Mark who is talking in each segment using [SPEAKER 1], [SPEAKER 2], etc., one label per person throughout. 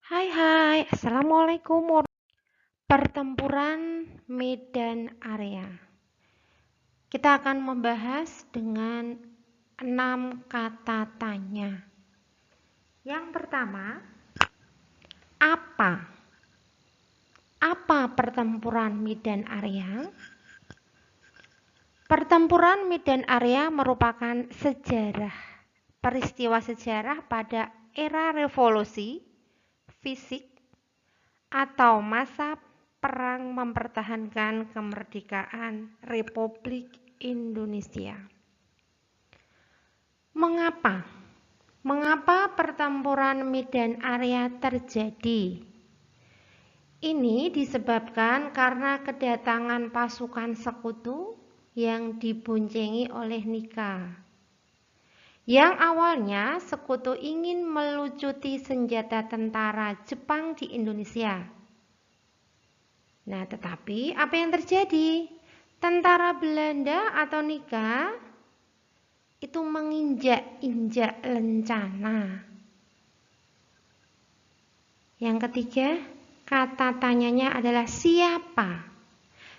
[SPEAKER 1] Hai, Assalamualaikum. Pertempuran Medan Area. Kita akan membahas dengan 6 kata tanya. Yang pertama, apa? Apa pertempuran Medan Area? Pertempuran Medan Area merupakan peristiwa sejarah pada era revolusi fisik atau masa perang mempertahankan kemerdekaan Republik Indonesia. Mengapa? Mengapa pertempuran Medan Area terjadi? Ini disebabkan karena kedatangan pasukan sekutu yang diboncengi oleh Nika. Yang awalnya sekutu ingin melucuti senjata tentara Jepang di Indonesia. Nah, tetapi apa yang terjadi? Tentara Belanda atau Nika itu menginjak-injak lencana. Yang ketiga, kata tanyanya adalah siapa?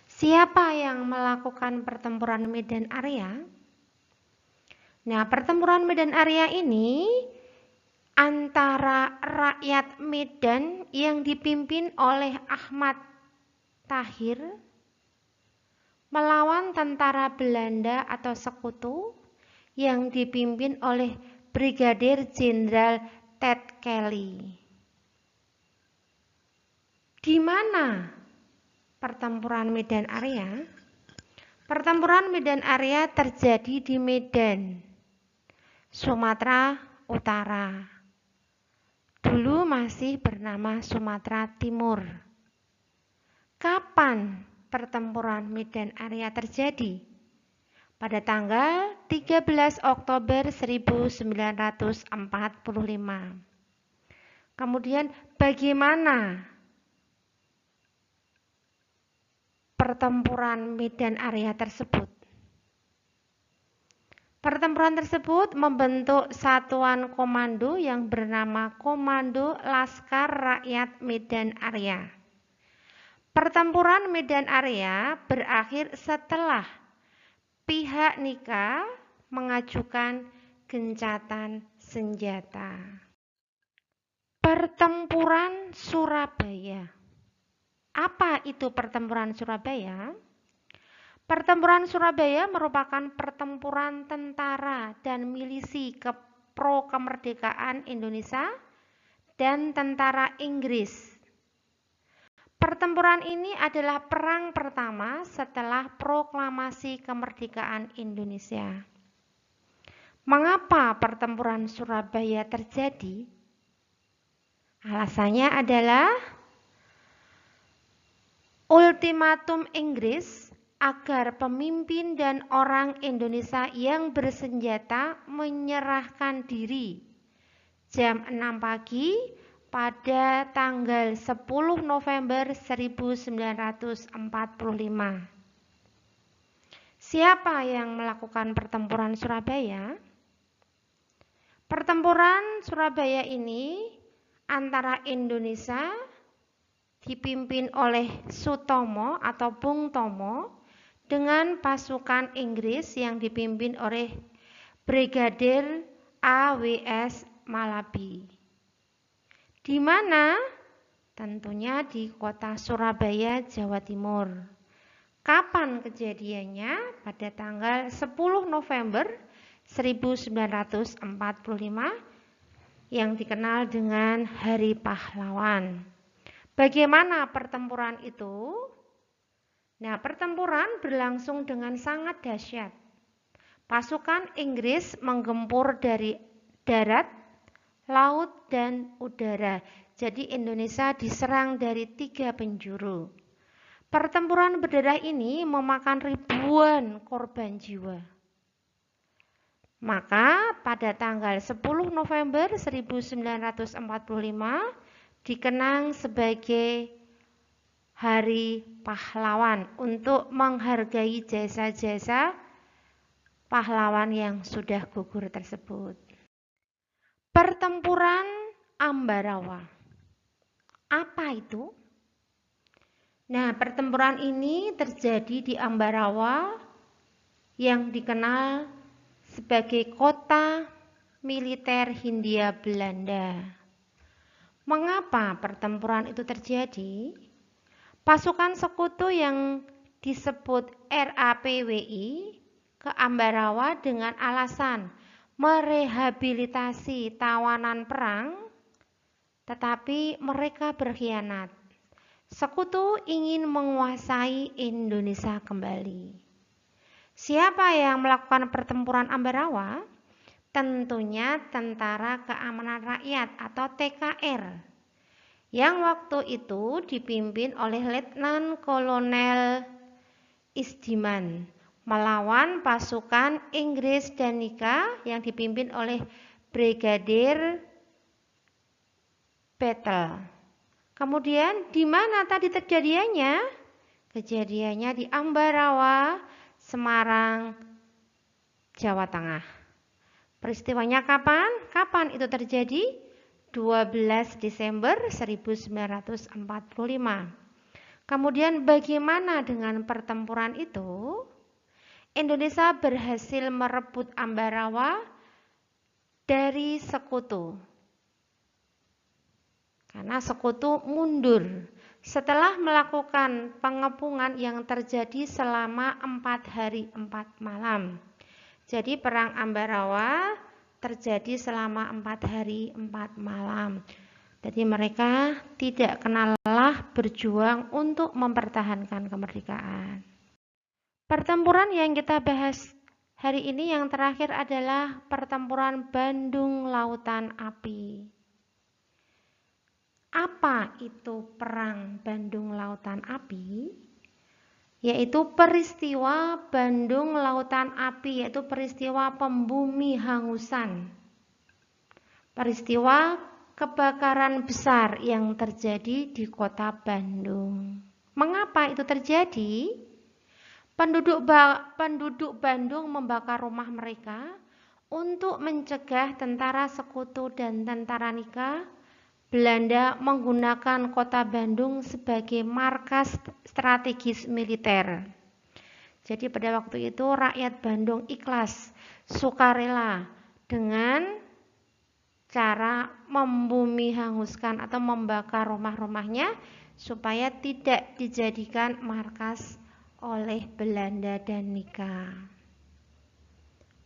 [SPEAKER 1] Siapa yang melakukan pertempuran Medan Area? Nah, pertempuran Medan Area ini antara rakyat Medan yang dipimpin oleh Ahmad Tahir melawan tentara Belanda atau sekutu yang dipimpin oleh Brigadir Jenderal Ted Kelly. Di mana pertempuran Medan Area? Pertempuran Medan Area terjadi di Medan, Sumatera Utara. Dulu masih bernama Sumatera Timur. Kapan pertempuran Medan Area terjadi? Pada tanggal 13 Oktober 1945. Kemudian bagaimana pertempuran Medan Area tersebut? Pertempuran tersebut membentuk satuan komando yang bernama Komando Laskar Rakyat Medan Area. Pertempuran Medan Area berakhir setelah pihak Nika mengajukan gencatan senjata. Pertempuran Surabaya. Apa itu pertempuran Surabaya? Pertempuran Surabaya merupakan pertempuran tentara dan milisi pro kemerdekaan Indonesia dan tentara Inggris. Pertempuran ini adalah perang pertama setelah proklamasi kemerdekaan Indonesia. Mengapa pertempuran Surabaya terjadi? Alasannya adalah ultimatum Inggris agar pemimpin dan orang Indonesia yang bersenjata menyerahkan diri jam 6 pagi pada tanggal 10 November 1945. Siapa yang melakukan pertempuran Surabaya? Pertempuran Surabaya ini antara Indonesia dipimpin oleh Sutomo atau Bung Tomo dengan pasukan Inggris yang dipimpin oleh Brigadir A.W.S. Malabi. Di mana? Tentunya di kota Surabaya, Jawa Timur. Kapan kejadiannya? Pada tanggal 10 November 1945 yang dikenal dengan Hari Pahlawan. Bagaimana pertempuran itu? Nah, pertempuran berlangsung dengan sangat dahsyat. Pasukan Inggris menggempur dari darat, laut, dan udara. Jadi Indonesia diserang dari 3 penjuru. Pertempuran berdarah ini memakan ribuan korban jiwa. Maka pada tanggal 10 November 1945 dikenang sebagai Hari Pahlawan untuk menghargai jasa-jasa pahlawan yang sudah gugur tersebut. Pertempuran Ambarawa. Apa itu? Nah, pertempuran ini terjadi di Ambarawa yang dikenal sebagai kota militer Hindia Belanda. Mengapa pertempuran itu terjadi? Pasukan sekutu yang disebut RAPWI ke Ambarawa dengan alasan merehabilitasi tawanan perang, tetapi mereka berkhianat. Sekutu ingin menguasai Indonesia kembali. Siapa yang melakukan pertempuran Ambarawa? Tentunya Tentara Keamanan Rakyat atau TKR, yang waktu itu dipimpin oleh Letnan Kolonel Isdiman melawan pasukan Inggris dan Nika yang dipimpin oleh Brigadir Battle. Kemudian di mana tadi kejadiannya? Kejadiannya di Ambarawa, Semarang, Jawa Tengah. Peristiwanya kapan? Kapan itu terjadi? 12 Desember 1945. Kemudian bagaimana dengan pertempuran itu? Indonesia berhasil merebut Ambarawa dari sekutu. Karena sekutu mundur setelah melakukan pengepungan yang terjadi selama 4 hari 4 malam. Jadi perang Ambarawa terjadi selama 4 hari 4 malam. Jadi mereka tidak kenal lelah berjuang untuk mempertahankan kemerdekaan. Pertempuran yang kita bahas hari ini yang terakhir adalah pertempuran Bandung Lautan Api. Apa itu perang Bandung Lautan Api? Yaitu peristiwa Bandung Lautan Api, yaitu peristiwa pembumi hangusan. Peristiwa kebakaran besar yang terjadi di kota Bandung. Mengapa itu terjadi? Penduduk Bandung membakar rumah mereka untuk mencegah tentara sekutu dan tentara Nika. Belanda menggunakan kota Bandung sebagai markas strategis militer. Jadi pada waktu itu rakyat Bandung ikhlas, sukarela dengan cara membumi hanguskan atau membakar rumah-rumahnya supaya tidak dijadikan markas oleh Belanda dan Nika.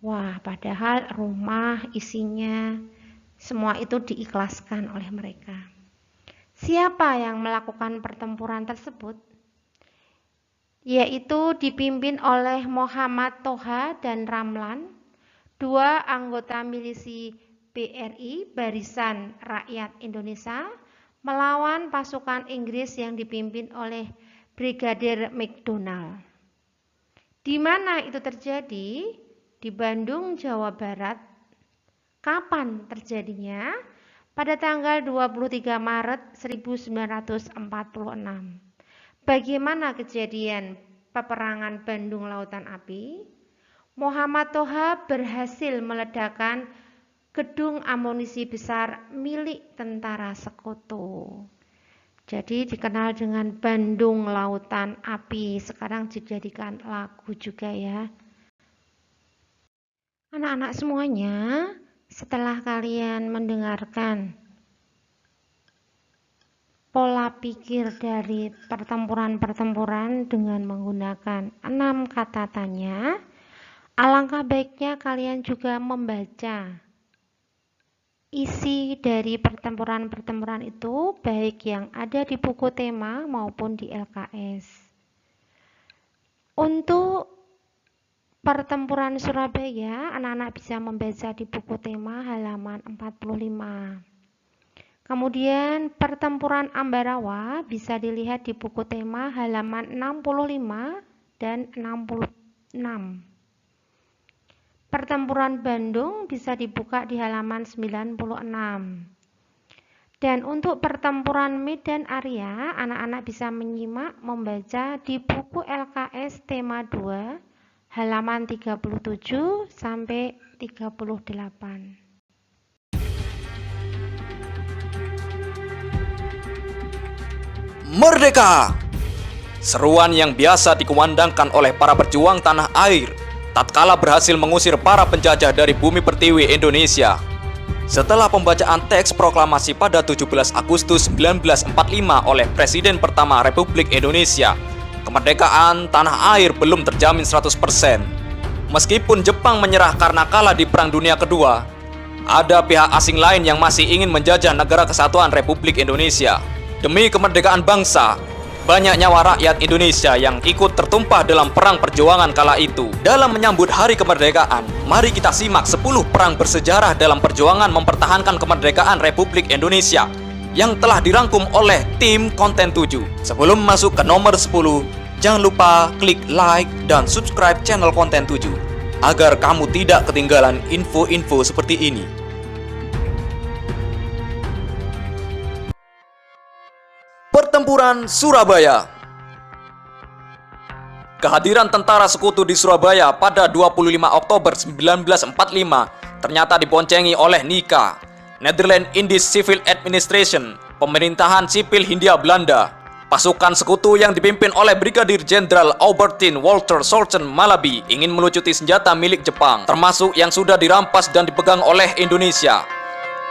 [SPEAKER 1] Wah, padahal rumah isinya semua itu diikhlaskan oleh mereka. Siapa yang melakukan pertempuran tersebut? Yaitu dipimpin oleh Muhammad Toha dan Ramlan, 2 anggota milisi BRI, Barisan Rakyat Indonesia, melawan pasukan Inggris yang dipimpin oleh Brigadir McDonald. Di mana itu terjadi? Di Bandung, Jawa Barat. Kapan terjadinya? Pada tanggal 23 Maret 1946. Bagaimana kejadian peperangan Bandung Lautan Api? Muhammad Toha berhasil meledakkan gedung amunisi besar milik tentara sekutu. Jadi dikenal dengan Bandung Lautan Api. Sekarang dijadikan lagu juga ya. Anak-anak semuanya, setelah kalian mendengarkan pola pikir dari pertempuran-pertempuran dengan menggunakan 6 kata tanya, alangkah baiknya kalian juga membaca isi dari pertempuran-pertempuran itu, baik yang ada di buku tema maupun di LKS. Untuk pertempuran Surabaya, anak-anak bisa membaca di buku tema halaman 45. Kemudian pertempuran Ambarawa bisa dilihat di buku tema halaman 65 dan 66. Pertempuran Bandung bisa dibuka di halaman 96. Dan untuk pertempuran Medan Area, anak-anak bisa menyimak membaca di buku LKS tema 2 halaman 37 sampai 38.
[SPEAKER 2] Merdeka! Seruan yang biasa dikumandangkan oleh para pejuang tanah air tatkala berhasil mengusir para penjajah dari bumi pertiwi Indonesia. Setelah pembacaan teks proklamasi pada 17 Agustus 1945 oleh Presiden pertama Republik Indonesia, kemerdekaan tanah air belum terjamin 100%. Meskipun Jepang menyerah karena kalah di Perang Dunia Kedua, ada pihak asing lain yang masih ingin menjajah negara kesatuan Republik Indonesia. Demi kemerdekaan bangsa, banyak nyawa rakyat Indonesia yang ikut tertumpah dalam perang perjuangan kala itu. Dalam menyambut hari kemerdekaan, mari kita simak 10 perang bersejarah dalam perjuangan mempertahankan kemerdekaan Republik Indonesia yang telah dirangkum oleh tim Konten 7. Sebelum masuk ke nomor 10, jangan lupa klik like dan subscribe channel Konten 7 agar kamu tidak ketinggalan info-info seperti ini. Pertempuran Surabaya. Kehadiran tentara sekutu di Surabaya pada 25 Oktober 1945 ternyata diboncengi oleh NICA, Netherlands Indies Civil Administration, pemerintahan sipil Hindia Belanda. Pasukan sekutu yang dipimpin oleh Brigadir Jenderal Aubertin Walter Sorsen Malabi ingin melucuti senjata milik Jepang, termasuk yang sudah dirampas dan dipegang oleh Indonesia.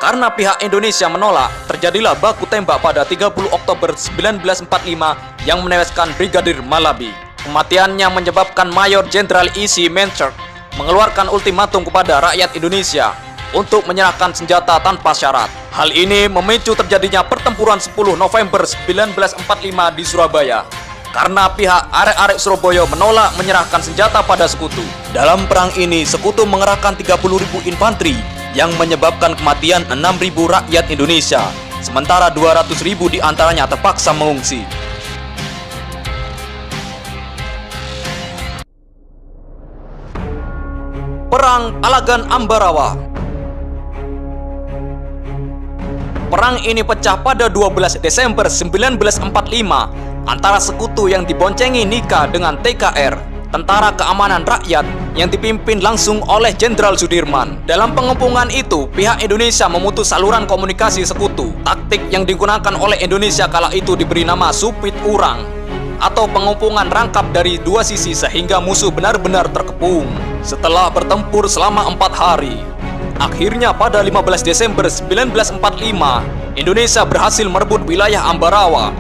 [SPEAKER 2] Karena pihak Indonesia menolak, terjadilah baku tembak pada 30 Oktober 1945 yang menewaskan Brigadir Malabi. Kematiannya menyebabkan Mayor Jenderal E.C. Menchert mengeluarkan ultimatum kepada rakyat Indonesia untuk menyerahkan senjata tanpa syarat. Hal ini memicu terjadinya pertempuran 10 November 1945 di Surabaya karena pihak arek-arek Surabaya menolak menyerahkan senjata pada sekutu. Dalam perang ini, sekutu mengerahkan 30.000 infanteri yang menyebabkan kematian 6.000 rakyat Indonesia, sementara 200.000 diantaranya terpaksa mengungsi. Perang Palagan Ambarawa. Perang ini pecah pada 12 Desember 1945 antara sekutu yang diboncengi NICA dengan TKR, Tentara Keamanan Rakyat, yang dipimpin langsung oleh Jenderal Sudirman. Dalam pengepungan itu, pihak Indonesia memutus saluran komunikasi sekutu. Taktik yang digunakan oleh Indonesia kala itu diberi nama Supit Urang, atau pengepungan rangkap dari dua sisi sehingga musuh benar-benar terkepung. Setelah bertempur selama 4 hari, akhirnya pada 15 Desember 1945, Indonesia berhasil merebut wilayah Ambarawa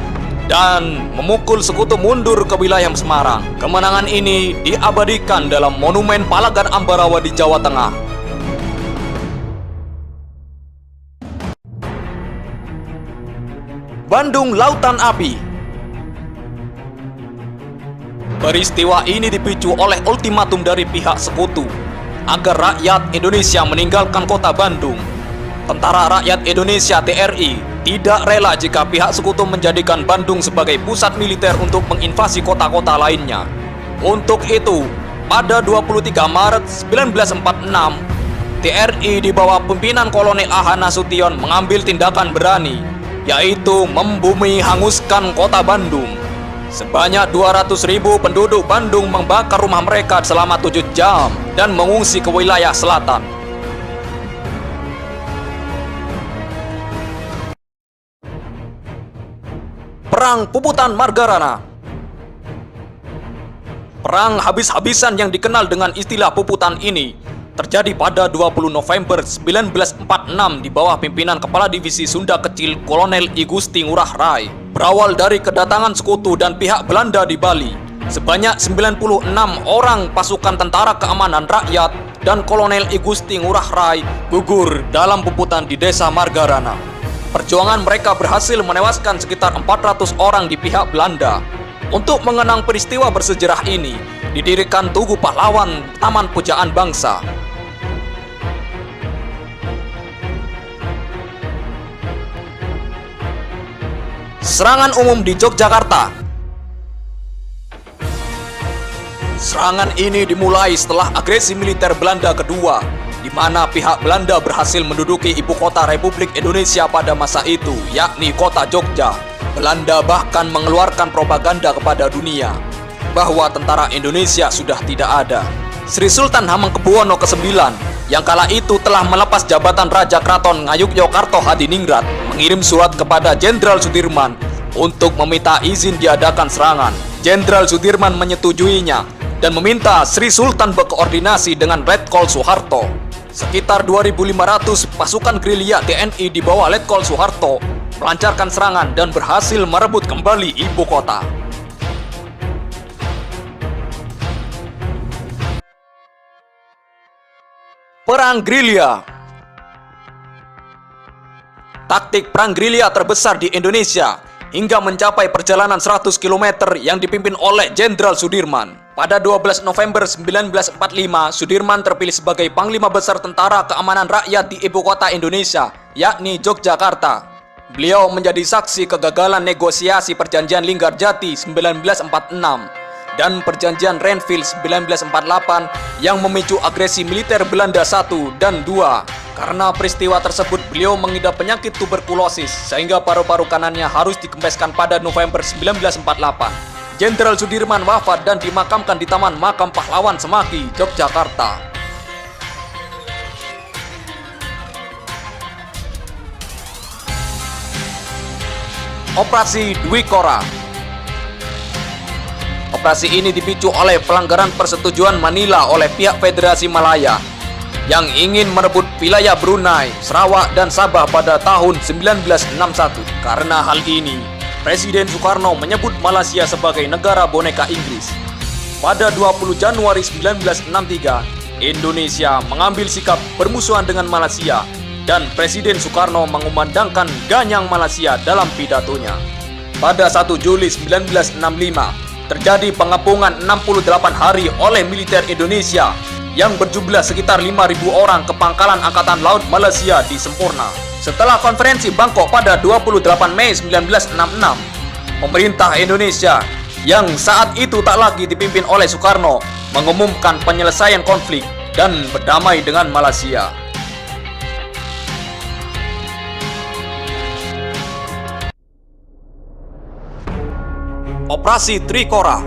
[SPEAKER 2] dan memukul sekutu mundur ke wilayah Semarang. Kemenangan ini diabadikan dalam Monumen Palagan Ambarawa di Jawa Tengah. Bandung Lautan Api. Peristiwa ini dipicu oleh ultimatum dari pihak sekutu agar rakyat Indonesia meninggalkan kota Bandung. Tentara Rakyat Indonesia (TRI) tidak rela jika pihak sekutu menjadikan Bandung sebagai pusat militer untuk menginvasi kota-kota lainnya. Untuk itu, pada 23 Maret 1946, TRI di bawah pimpinan Kolonel A.H. Nasution mengambil tindakan berani, yaitu membumi hanguskan kota Bandung. Sebanyak 200.000 penduduk Bandung membakar rumah mereka selama 7 jam dan mengungsi ke wilayah selatan. Perang Puputan Margarana. Perang habis-habisan yang dikenal dengan istilah Puputan ini terjadi pada 20 November 1946 di bawah pimpinan Kepala Divisi Sunda Kecil Kolonel I Gusti Ngurah Rai. Berawal dari kedatangan sekutu dan pihak Belanda di Bali, sebanyak 96 orang pasukan Tentara Keamanan Rakyat dan Kolonel I Gusti Ngurah Rai gugur dalam puputan di Desa Margarana. Perjuangan mereka berhasil menewaskan sekitar 400 orang di pihak Belanda. Untuk mengenang peristiwa bersejarah ini, didirikan Tugu Pahlawan Taman Pujaan Bangsa. Serangan umum di Yogyakarta. Serangan ini dimulai setelah agresi militer Belanda kedua, di mana pihak Belanda berhasil menduduki ibu kota Republik Indonesia pada masa itu, yakni kota Jogja. Belanda bahkan mengeluarkan propaganda kepada dunia bahwa tentara Indonesia sudah tidak ada. Sri Sultan Hamengkubuwono ke-9 yang kala itu telah melepas jabatan Raja Kraton Ngayogyakarta Hadiningrat mengirim surat kepada Jenderal Sudirman untuk meminta izin diadakan serangan. Jenderal Sudirman menyetujuinya dan meminta Sri Sultan berkoordinasi dengan Letkol Soeharto. Sekitar 2.500 pasukan gerilya TNI di bawah Letkol Soeharto melancarkan serangan dan berhasil merebut kembali ibu kota. Perang gerilya. Taktik perang gerilya terbesar di Indonesia hingga mencapai perjalanan 100 km yang dipimpin oleh Jenderal Sudirman. Pada 12 November 1945, Sudirman terpilih sebagai Panglima Besar Tentara Keamanan Rakyat di ibu kota Indonesia, yakni Yogyakarta. Beliau menjadi saksi kegagalan negosiasi Perjanjian Linggarjati 1946 dan Perjanjian Renville 1948 yang memicu agresi militer Belanda 1 dan 2. Karena peristiwa tersebut beliau mengidap penyakit tuberkulosis sehingga paru-paru kanannya harus dikempeskan pada November 1948. Jenderal Sudirman wafat dan dimakamkan di Taman Makam Pahlawan Semaki, Yogyakarta. Operasi Dwi Kora. Operasi ini dipicu oleh pelanggaran persetujuan Manila oleh pihak Federasi Malaya yang ingin merebut wilayah Brunei, Sarawak, dan Sabah pada tahun 1961. Karena hal ini, Presiden Soekarno menyebut Malaysia sebagai negara boneka Inggris. Pada 20 Januari 1963, Indonesia mengambil sikap bermusuhan dengan Malaysia dan Presiden Soekarno mengumandangkan Ganyang Malaysia dalam pidatonya. Pada 1 Juli 1965, terjadi pengepungan 68 hari oleh militer Indonesia yang berjumlah sekitar 5.000 orang ke pangkalan Angkatan Laut Malaysia di Semporna. Setelah konferensi Bangkok pada 28 Mei 1966, pemerintah Indonesia yang saat itu tak lagi dipimpin oleh Soekarno mengumumkan penyelesaian konflik dan berdamai dengan Malaysia. Operasi Trikora.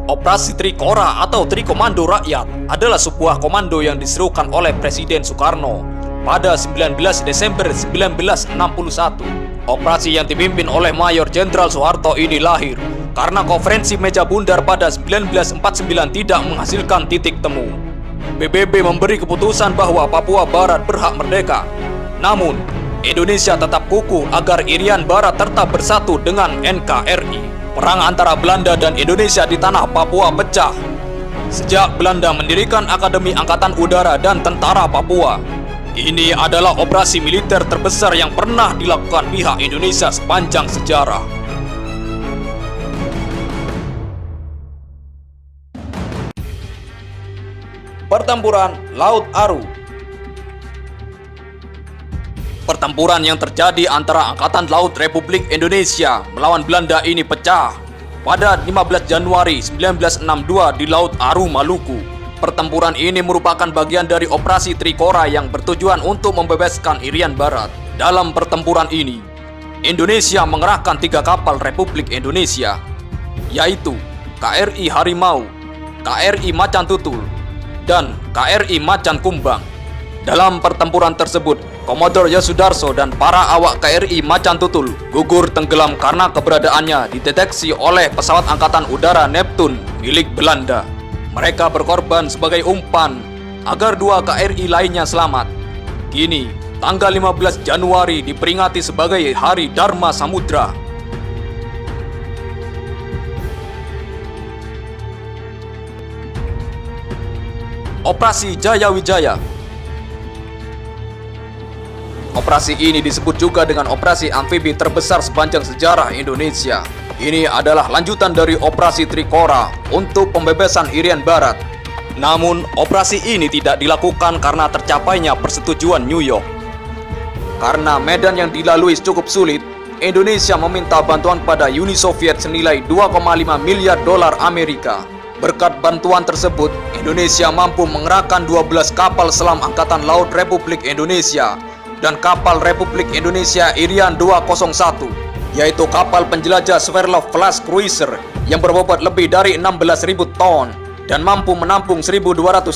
[SPEAKER 2] Operasi Trikora atau Trikomando Rakyat adalah sebuah komando yang diserukan oleh Presiden Soekarno pada 19 Desember 1961. Operasi yang dipimpin oleh Mayor Jenderal Soeharto ini lahir karena konferensi meja bundar pada 1949 tidak menghasilkan titik temu. PBB memberi keputusan bahwa Papua Barat berhak merdeka. Namun, Indonesia tetap kukuh agar Irian Barat tetap bersatu dengan NKRI. Perang antara Belanda dan Indonesia di tanah Papua pecah sejak Belanda mendirikan Akademi Angkatan Udara dan Tentara Papua. Ini adalah operasi militer terbesar yang pernah dilakukan pihak Indonesia sepanjang sejarah. Pertempuran Laut Aru. Pertempuran yang terjadi antara Angkatan Laut Republik Indonesia melawan Belanda ini pecah pada 15 Januari 1962 di Laut Aru, Maluku. Pertempuran ini merupakan bagian dari operasi Trikora yang bertujuan untuk membebaskan Irian Barat. Dalam pertempuran ini, Indonesia mengerahkan 3 kapal Republik Indonesia, yaitu KRI Harimau, KRI Macan Tutul, dan KRI Macan Kumbang. Dalam pertempuran tersebut, Komodor Yosudarso dan para awak KRI Macan Tutul gugur tenggelam karena keberadaannya dideteksi oleh pesawat Angkatan Udara Neptune milik Belanda. Mereka berkorban sebagai umpan agar 2 KRI lainnya selamat. Kini, tanggal 15 Januari diperingati sebagai Hari Dharma Samudra. Operasi Jaya Wijaya. Operasi ini disebut juga dengan operasi amfibi terbesar sepanjang sejarah Indonesia. Ini adalah lanjutan dari operasi Trikora untuk pembebasan Irian Barat. Namun, operasi ini tidak dilakukan karena tercapainya persetujuan New York. Karena medan yang dilalui cukup sulit, Indonesia meminta bantuan pada Uni Soviet senilai 2,5 miliar dolar Amerika. Berkat bantuan tersebut, Indonesia mampu mengerahkan 12 kapal selam Angkatan Laut Republik Indonesia dan kapal Republik Indonesia Irian 201, yaitu kapal penjelajah Sverlov Class Cruiser yang berbobot lebih dari 16.000 ton dan mampu menampung 1.270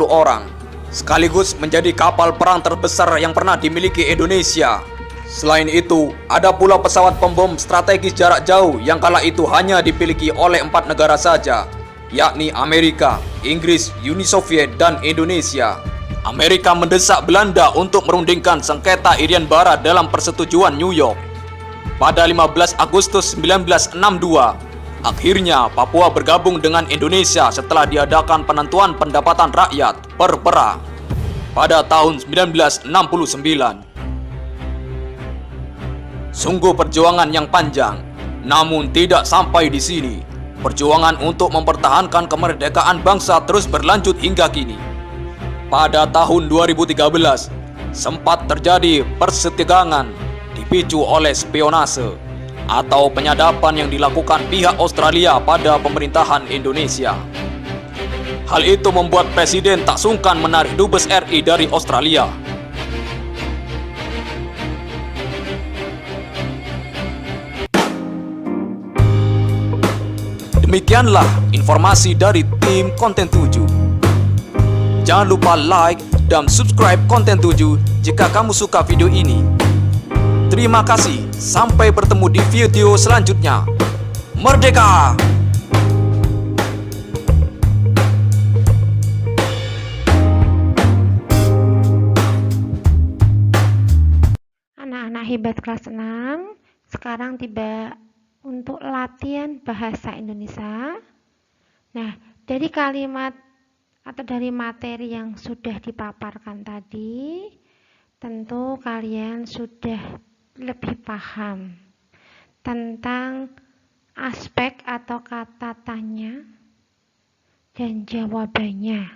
[SPEAKER 2] orang. Sekaligus menjadi kapal perang terbesar yang pernah dimiliki Indonesia. Selain itu, ada pula pesawat pembom strategis jarak jauh yang kala itu hanya dimiliki oleh 4 negara saja, yakni Amerika, Inggris, Uni Soviet, dan Indonesia. Amerika mendesak Belanda untuk merundingkan sengketa Irian Barat dalam persetujuan New York. Pada 15 Agustus 1962, akhirnya Papua bergabung dengan Indonesia setelah diadakan penentuan pendapatan rakyat per pera pada tahun 1969. Sungguh perjuangan yang panjang, namun tidak sampai di sini. Perjuangan untuk mempertahankan kemerdekaan bangsa terus berlanjut hingga kini. Pada tahun 2013, sempat terjadi persetegangan dipicu oleh spionase atau penyadapan yang dilakukan pihak Australia pada pemerintahan Indonesia. Hal itu membuat Presiden tak sungkan menarik Dubes RI dari Australia. Demikianlah informasi dari tim Konten 7. Jangan lupa like dan subscribe Konten 7 jika kamu suka video ini. Terima kasih, sampai bertemu di video selanjutnya. Merdeka!
[SPEAKER 1] Anak-anak hebat kelas 6, sekarang tiba untuk latihan bahasa Indonesia. Nah, dari kalimat atau dari materi yang sudah dipaparkan tadi, tentu kalian sudah lebih paham tentang aspek atau kata tanya dan jawabannya.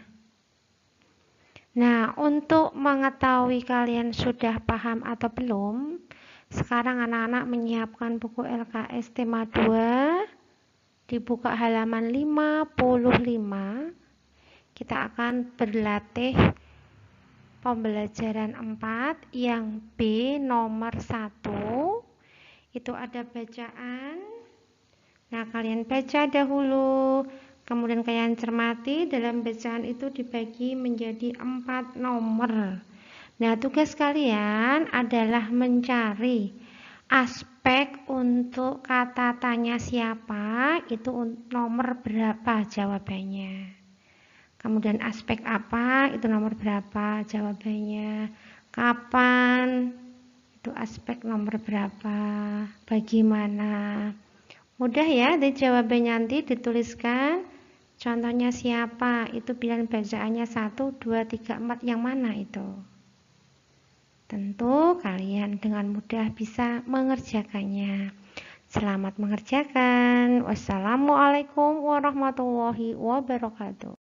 [SPEAKER 1] Nah, untuk mengetahui kalian sudah paham atau belum, sekarang anak-anak menyiapkan buku LKS tema 2, dibuka halaman 55. Kita akan berlatih pembelajaran 4 yang B nomor 1. Itu ada bacaan. Nah, kalian baca dahulu, kemudian kalian cermati. Dalam bacaan itu dibagi menjadi 4 nomor. Nah, tugas kalian adalah mencari aspek untuk kata tanya siapa, itu nomor berapa jawabannya. Kemudian aspek apa, itu nomor berapa jawabannya. Kapan, itu aspek nomor berapa. Bagaimana. Mudah ya, di jawabannya nanti dituliskan. Contohnya siapa, itu pilihan bacaannya 1, 2, 3, 4, yang mana itu. Tentu kalian dengan mudah bisa mengerjakannya. Selamat mengerjakan. Wassalamualaikum warahmatullahi wabarakatuh.